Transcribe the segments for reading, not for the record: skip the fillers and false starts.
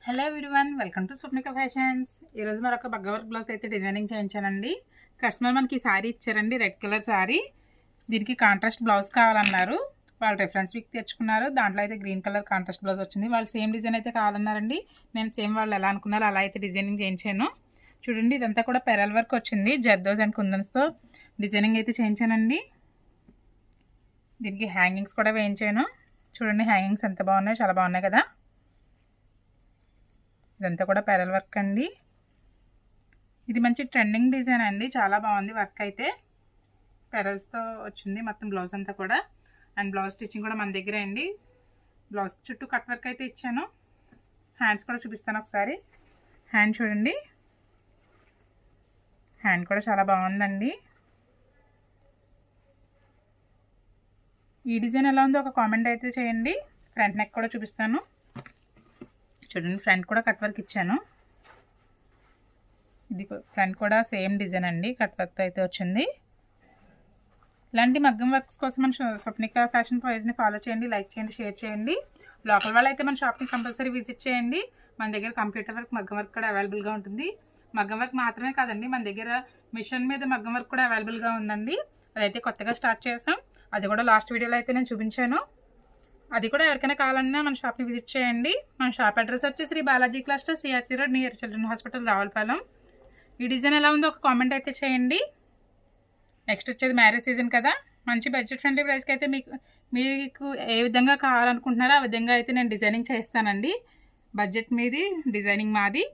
Hello everyone, welcome to Swapnika fashions. ఈరోజు మరొక బగ్గ work blouse అయితే డిజైనింగ్ చేయించానండి. కస్టమర్ మనకి శారీ ఇచ్చారండి, రెడ్ కలర్ శారీ. దీనికి కాంట్రాస్ట్ బ్లౌజ్ కావాలన్నారు. వాళ్ళు రిఫరెన్స్ పిక్ తెచ్చుకున్నారు. దాంట్లో అయితే గ్రీన్ కలర్ కాంట్రాస్ట్ బ్లౌజ్ వచ్చింది. వాళ్ళు సేమ్ డిజైన్ అయితే కావాలన్నారండి. నేను సేమ్ వాళ్ళు ఎలా అనుకున్నారో అలా అయితే డిజైనింగ్ చేయించాను. చూడండి, ఇదంతా కూడా పెరల్ వర్క్ వచ్చింది. జర్దోజ్ అండ్ కుందన్స్తో డిజైనింగ్ అయితే చేయించానండి. దీనికి హ్యాంగింగ్స్ కూడా వేయించాను. చూడండి, హ్యాంగింగ్స్ ఎంత బాగున్నాయి, చాలా బాగున్నాయి కదా. ఇదంతా కూడా పెరల్ వర్క్ అండి. ఇది మంచి ట్రెండింగ్ డిజైన్ అండి, చాలా బాగుంది. వర్క్ అయితే పెరల్స్తో వచ్చింది మొత్తం బ్లౌజ్ అంతా కూడా. అండ్ బ్లౌజ్ స్టిచ్చింగ్ కూడా మన దగ్గరే అండి. బ్లౌజ్ చుట్టూ కట్ వర్క్ అయితే ఇచ్చాను. హ్యాండ్స్ కూడా చూపిస్తాను ఒకసారి. హ్యాండ్ చూడండి, హ్యాండ్ కూడా చాలా బాగుందండి. ఈ డిజైన్ ఎలా ఉందో ఒక కామెంట్ అయితే చేయండి. ఫ్రంట్ నెక్ కూడా చూపిస్తాను. చూడండి, ఫ్రంట్ కూడా కట్ వర్క్ ఇచ్చాను. ఇది ఫ్రంట్ కూడా సేమ్ డిజైన్ అండి, కట్ వర్క్తో అయితే వచ్చింది. ఇలాంటి మగ్గం వర్క్స్ కోసం మన స్వప్నిక ఫ్యాషన్ పేజ్ని ఫాలో చేయండి, లైక్ చేయండి, షేర్ చేయండి. లోకల్ వాళ్ళు అయితే మన షాప్ని కంపల్సరీ విజిట్ చేయండి. మన దగ్గర కంప్యూటర్ వర్క్, మగ్గం వర్క్ కూడా అవైలబుల్గా ఉంటుంది. మగ్గం వర్క్ మాత్రమే కాదండి, మన దగ్గర మిషన్ మీద మగ్గం వర్క్ కూడా అవైలబుల్గా ఉందండి. అదైతే కొత్తగా స్టార్ట్ చేసాం. అది కూడా లాస్ట్ వీడియోలో అయితే నేను చూపించాను. అది కూడా ఎవరికైనా కావాలన్నా మన షాప్ని విజిట్ చేయండి. మన షాప్ అడ్రస్ వచ్చి Shri Balaji cluster, CRC road, near children hospital, Ravulapalem. ఈ డిజైన్ ఎలా ఉందో ఒక కామెంట్ అయితే చేయండి. నెక్స్ట్ వచ్చేది మ్యారేజ్ సీజన్ కదా, మంచి బడ్జెట్ ఫ్రెండ్లీ ప్రైస్కి అయితే మీకు ఏ విధంగా కావాలనుకుంటున్నారో ఆ విధంగా అయితే నేను డిజైనింగ్ చేస్తానండి. బడ్జెట్ మీది, డిజైనింగ్ మాది.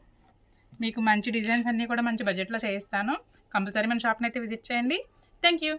మీకు మంచి డిజైన్స్ అన్నీ కూడా మంచి బడ్జెట్లో చేయిస్తాను. కంపల్సరీ మన షాప్ని అయితే విజిట్ చేయండి. Thank you.